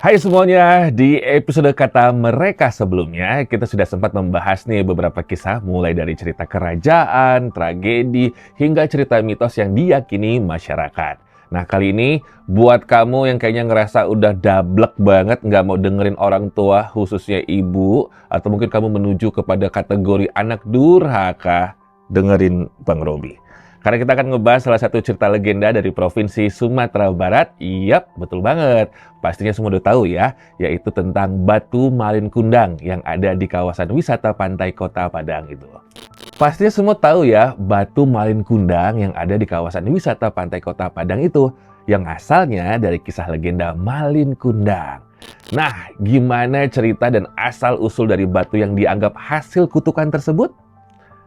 Hai semuanya, di episode kata mereka sebelumnya kita sudah sempat membahas nih beberapa kisah mulai dari cerita kerajaan, tragedi, hingga cerita mitos yang diyakini masyarakat. Nah kali ini buat kamu yang kayaknya ngerasa udah dablek banget nggak mau dengerin orang tua khususnya ibu, atau mungkin kamu menuju kepada kategori anak durhaka, dengerin Bang Robi. Karena kita akan ngebahas salah satu cerita legenda dari Provinsi Sumatera Barat. Yap, betul banget. Pastinya semua udah tahu ya, yaitu tentang Batu Malin Kundang yang ada di kawasan wisata pantai Kota Padang itu. Pastinya semua tahu ya, Batu Malin Kundang yang ada di kawasan wisata pantai Kota Padang itu, yang asalnya dari kisah legenda Malin Kundang. Nah, gimana cerita dan asal-usul dari batu yang dianggap hasil kutukan tersebut?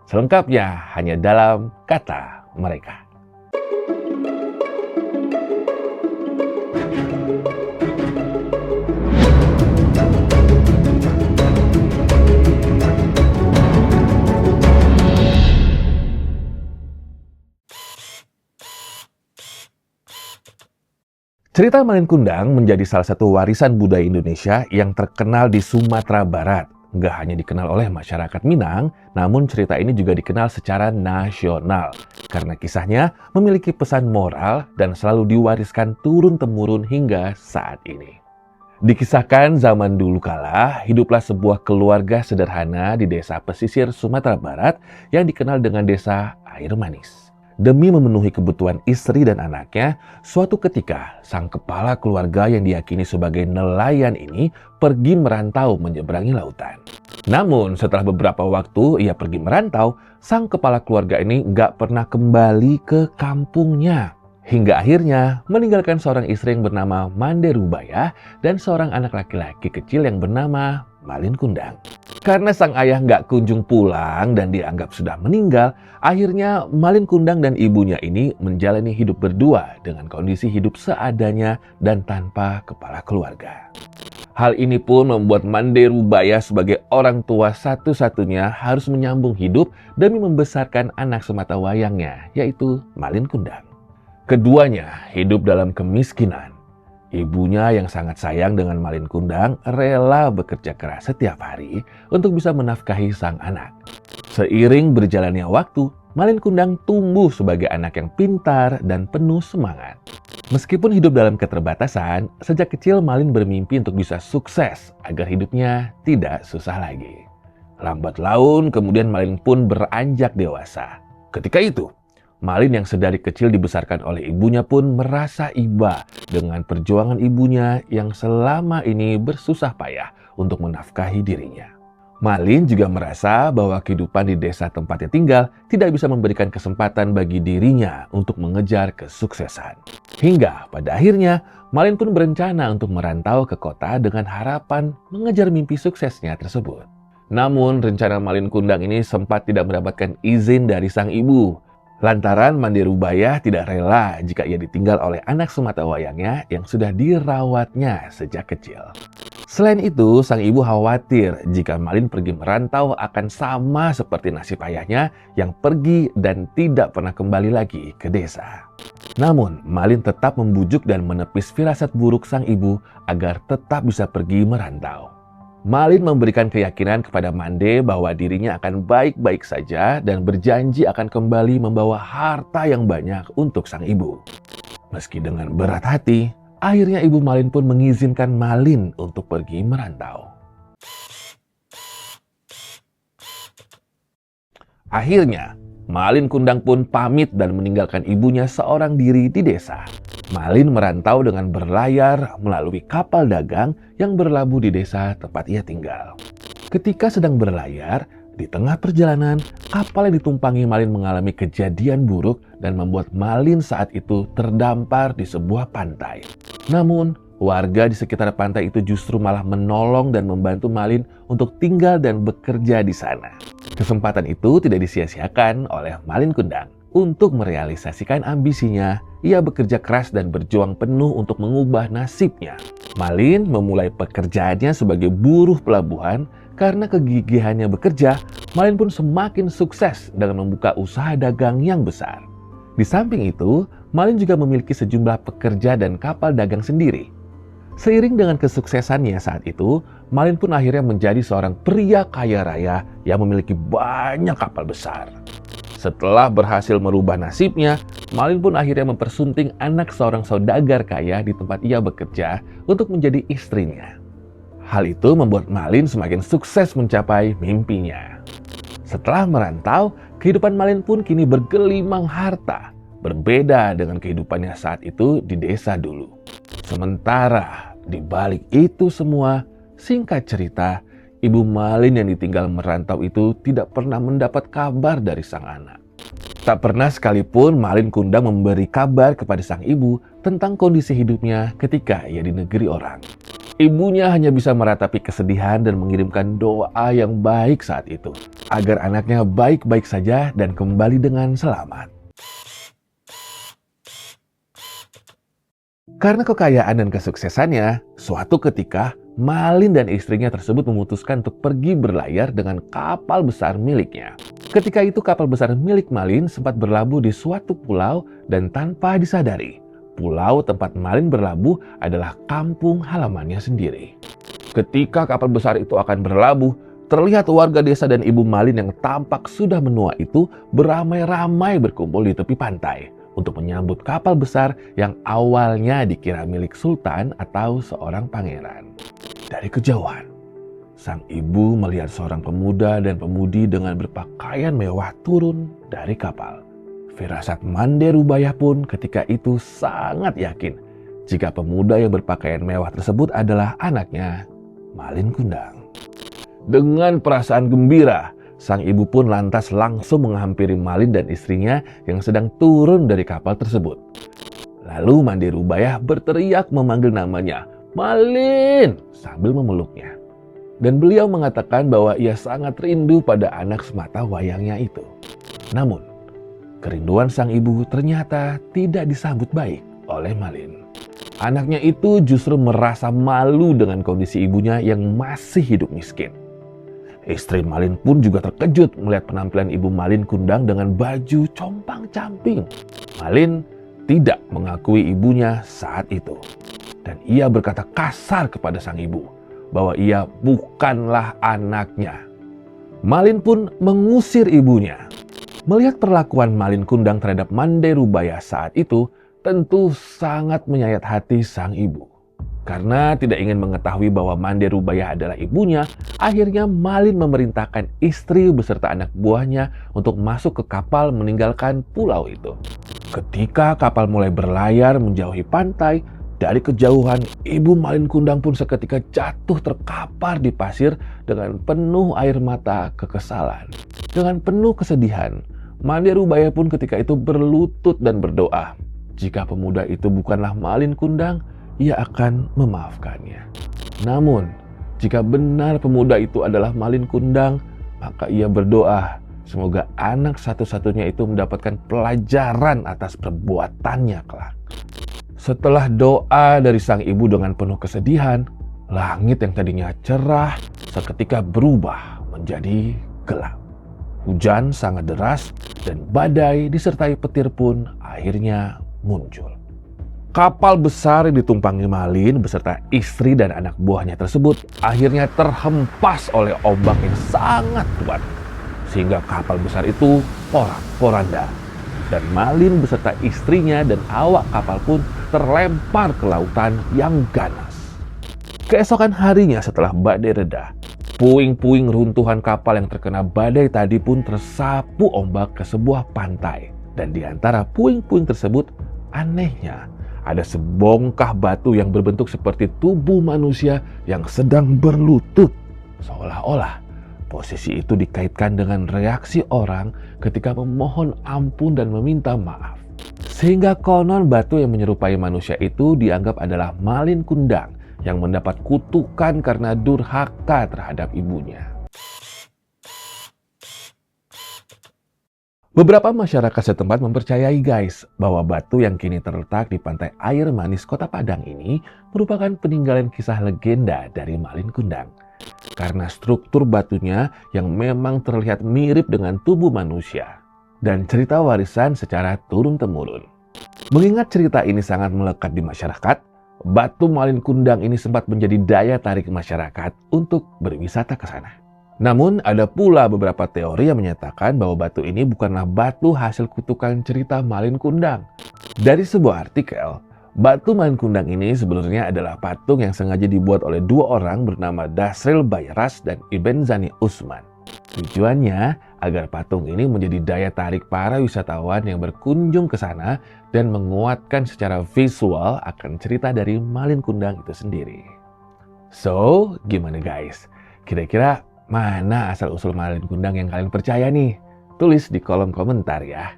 Selengkapnya hanya dalam kata mereka. Cerita Malin Kundang menjadi salah satu warisan budaya Indonesia yang terkenal di Sumatera Barat. Nggak hanya dikenal oleh masyarakat Minang, namun cerita ini juga dikenal secara nasional. Karena kisahnya memiliki pesan moral dan selalu diwariskan turun-temurun hingga saat ini. Dikisahkan zaman dulu kala, hiduplah sebuah keluarga sederhana di desa pesisir Sumatera Barat yang dikenal dengan desa Air Manis. Demi memenuhi kebutuhan istri dan anaknya, suatu ketika sang kepala keluarga yang diyakini sebagai nelayan ini pergi merantau menyeberangi lautan. Namun setelah beberapa waktu ia pergi merantau, sang kepala keluarga ini nggak pernah kembali ke kampungnya. Hingga akhirnya meninggalkan seorang istri yang bernama Mande Rubaya dan seorang anak laki-laki kecil yang bernama Malin Kundang. Karena sang ayah nggak kunjung pulang dan dianggap sudah meninggal, akhirnya Malin Kundang dan ibunya ini menjalani hidup berdua dengan kondisi hidup seadanya dan tanpa kepala keluarga. Hal ini pun membuat Mande Rubaya sebagai orang tua satu-satunya harus menyambung hidup demi membesarkan anak sematawayangnya, yaitu Malin Kundang. Keduanya hidup dalam kemiskinan. Ibunya yang sangat sayang dengan Malin Kundang rela bekerja keras setiap hari untuk bisa menafkahi sang anak. Seiring berjalannya waktu, Malin Kundang tumbuh sebagai anak yang pintar dan penuh semangat. Meskipun hidup dalam keterbatasan, sejak kecil Malin bermimpi untuk bisa sukses agar hidupnya tidak susah lagi. Lambat laun, kemudian Malin pun beranjak dewasa. Ketika itu, Malin yang sedari kecil dibesarkan oleh ibunya pun merasa iba dengan perjuangan ibunya yang selama ini bersusah payah untuk menafkahi dirinya. Malin juga merasa bahwa kehidupan di desa tempatnya tinggal tidak bisa memberikan kesempatan bagi dirinya untuk mengejar kesuksesan. Hingga pada akhirnya, Malin pun berencana untuk merantau ke kota dengan harapan mengejar mimpi suksesnya tersebut. Namun, rencana Malin Kundang ini sempat tidak mendapatkan izin dari sang ibu. Lantaran Mande Rubaya tidak rela jika ia ditinggal oleh anak sematawayangnya yang sudah dirawatnya sejak kecil. Selain itu, sang ibu khawatir jika Malin pergi merantau akan sama seperti nasib ayahnya yang pergi dan tidak pernah kembali lagi ke desa. Namun, Malin tetap membujuk dan menepis firasat buruk sang ibu agar tetap bisa pergi merantau. Malin memberikan keyakinan kepada Mande bahwa dirinya akan baik-baik saja dan berjanji akan kembali membawa harta yang banyak untuk sang ibu. Meski dengan berat hati, akhirnya ibu Malin pun mengizinkan Malin untuk pergi merantau. Akhirnya, Malin Kundang pun pamit dan meninggalkan ibunya seorang diri di desa. Malin merantau dengan berlayar melalui kapal dagang yang berlabuh di desa tempat ia tinggal. Ketika sedang berlayar, di tengah perjalanan, kapal yang ditumpangi Malin mengalami kejadian buruk dan membuat Malin saat itu terdampar di sebuah pantai. Namun, warga di sekitar pantai itu justru malah menolong dan membantu Malin untuk tinggal dan bekerja di sana. Kesempatan itu tidak disia-siakan oleh Malin Kundang. Untuk merealisasikan ambisinya, ia bekerja keras dan berjuang penuh untuk mengubah nasibnya. Malin memulai pekerjaannya sebagai buruh pelabuhan. Karena kegigihannya bekerja, Malin pun semakin sukses dengan membuka usaha dagang yang besar. Di samping itu, Malin juga memiliki sejumlah pekerja dan kapal dagang sendiri. Seiring dengan kesuksesannya saat itu, Malin pun akhirnya menjadi seorang pria kaya raya yang memiliki banyak kapal besar. Setelah berhasil merubah nasibnya, Malin pun akhirnya mempersunting anak seorang saudagar kaya di tempat ia bekerja untuk menjadi istrinya. Hal itu membuat Malin semakin sukses mencapai mimpinya. Setelah merantau, kehidupan Malin pun kini bergelimang harta, berbeda dengan kehidupannya saat itu di desa dulu. Sementara di balik itu semua, singkat cerita, Ibu Malin yang ditinggal merantau itu tidak pernah mendapat kabar dari sang anak. Tak pernah sekalipun Malin Kundang memberi kabar kepada sang ibu tentang kondisi hidupnya ketika ia di negeri orang. Ibunya hanya bisa meratapi kesedihan dan mengirimkan doa yang baik saat itu, agar anaknya baik-baik saja dan kembali dengan selamat. Karena kekayaan dan kesuksesannya, suatu ketika Malin dan istrinya tersebut memutuskan untuk pergi berlayar dengan kapal besar miliknya. Ketika itu kapal besar milik Malin sempat berlabuh di suatu pulau dan tanpa disadari, pulau tempat Malin berlabuh adalah kampung halamannya sendiri. Ketika kapal besar itu akan berlabuh, terlihat warga desa dan Ibu Malin yang tampak sudah menua itu beramai-ramai berkumpul di tepi pantai untuk menyambut kapal besar yang awalnya dikira milik sultan atau seorang pangeran. Dari kejauhan, sang ibu melihat seorang pemuda dan pemudi dengan berpakaian mewah turun dari kapal. Firasat Mande Rubayah pun ketika itu sangat yakin jika pemuda yang berpakaian mewah tersebut adalah anaknya, Malin Kundang. Dengan perasaan gembira, sang ibu pun lantas langsung menghampiri Malin dan istrinya yang sedang turun dari kapal tersebut. Lalu Mande Rubayah berteriak memanggil namanya, "Malin!" sambil memeluknya. Dan beliau mengatakan bahwa ia sangat rindu pada anak semata wayangnya itu. Namun, kerinduan sang ibu ternyata tidak disambut baik oleh Malin. Anaknya itu justru merasa malu dengan kondisi ibunya yang masih hidup miskin. Istri Malin pun juga terkejut melihat penampilan Ibu Malin Kundang dengan baju compang-camping. Malin tidak mengakui ibunya saat itu. Dan ia berkata kasar kepada sang ibu bahwa ia bukanlah anaknya. Malin pun mengusir ibunya. Melihat perlakuan Malin Kundang terhadap Mande Rubayah saat itu, tentu sangat menyayat hati sang ibu. Karena tidak ingin mengetahui bahwa Mande Rubayah adalah ibunya, akhirnya Malin memerintahkan istri beserta anak buahnya untuk masuk ke kapal meninggalkan pulau itu. Ketika kapal mulai berlayar menjauhi pantai, dari kejauhan Ibu Malin Kundang pun seketika jatuh terkapar di pasir dengan penuh air mata kekesalan. Dengan penuh kesedihan, Mande Rubayah pun ketika itu berlutut dan berdoa. Jika pemuda itu bukanlah Malin Kundang, ia akan memaafkannya. Namun, jika benar pemuda itu adalah Malin Kundang, maka ia berdoa semoga anak satu-satunya itu mendapatkan pelajaran atas perbuatannya kelak. Setelah doa dari sang ibu dengan penuh kesedihan, langit yang tadinya cerah seketika berubah menjadi gelap. Hujan sangat deras dan badai disertai petir pun akhirnya muncul. Kapal besar yang ditumpangi Malin beserta istri dan anak buahnya tersebut akhirnya terhempas oleh ombak yang sangat kuat. Sehingga kapal besar itu porak-poranda. Dan Malin beserta istrinya dan awak kapal pun terlempar ke lautan yang ganas. Keesokan harinya setelah badai reda, puing-puing runtuhan kapal yang terkena badai tadi pun tersapu ombak ke sebuah pantai. Dan di antara puing-puing tersebut, anehnya, ada sebongkah batu yang berbentuk seperti tubuh manusia yang sedang berlutut. Seolah-olah posisi itu dikaitkan dengan reaksi orang ketika memohon ampun dan meminta maaf. Sehingga konon batu yang menyerupai manusia itu dianggap adalah Malin Kundang yang mendapat kutukan karena durhaka terhadap ibunya. Beberapa masyarakat setempat mempercayai guys bahwa batu yang kini terletak di pantai air manis Kota Padang ini merupakan peninggalan kisah legenda dari Malin Kundang. Karena struktur batunya yang memang terlihat mirip dengan tubuh manusia dan cerita warisan secara turun-temurun. Mengingat cerita ini sangat melekat di masyarakat, Batu Malin Kundang ini sempat menjadi daya tarik masyarakat untuk berwisata ke sana. Namun, ada pula beberapa teori yang menyatakan bahwa batu ini bukanlah batu hasil kutukan cerita Malin Kundang. Dari sebuah artikel, batu Malin Kundang ini sebenarnya adalah patung yang sengaja dibuat oleh dua orang bernama Dasril Bayras dan Ibn Zani Usman. Tujuannya agar patung ini menjadi daya tarik para wisatawan yang berkunjung ke sana dan menguatkan secara visual akan cerita dari Malin Kundang itu sendiri. So, gimana guys? Kira-kira mana asal-usul Malin Kundang yang kalian percaya nih? Tulis di kolom komentar ya.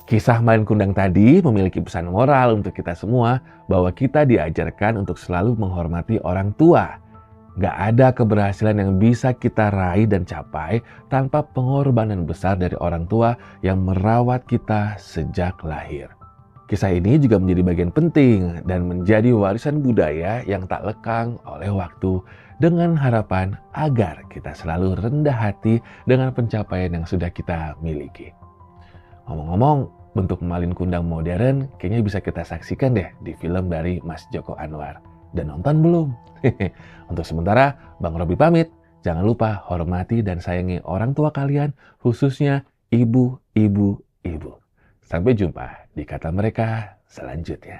Kisah Malin Kundang tadi memiliki pesan moral untuk kita semua bahwa kita diajarkan untuk selalu menghormati orang tua. Gak ada keberhasilan yang bisa kita raih dan capai tanpa pengorbanan besar dari orang tua yang merawat kita sejak lahir. Kisah ini juga menjadi bagian penting dan menjadi warisan budaya yang tak lekang oleh waktu, dengan harapan agar kita selalu rendah hati dengan pencapaian yang sudah kita miliki. Ngomong-ngomong, bentuk Malin Kundang modern kayaknya bisa kita saksikan deh di film dari Mas Joko Anwar. Dan nonton belum? Untuk sementara, Bang Robi pamit. Jangan lupa hormati dan sayangi orang tua kalian, khususnya ibu-ibu. Sampai jumpa di kata mereka selanjutnya.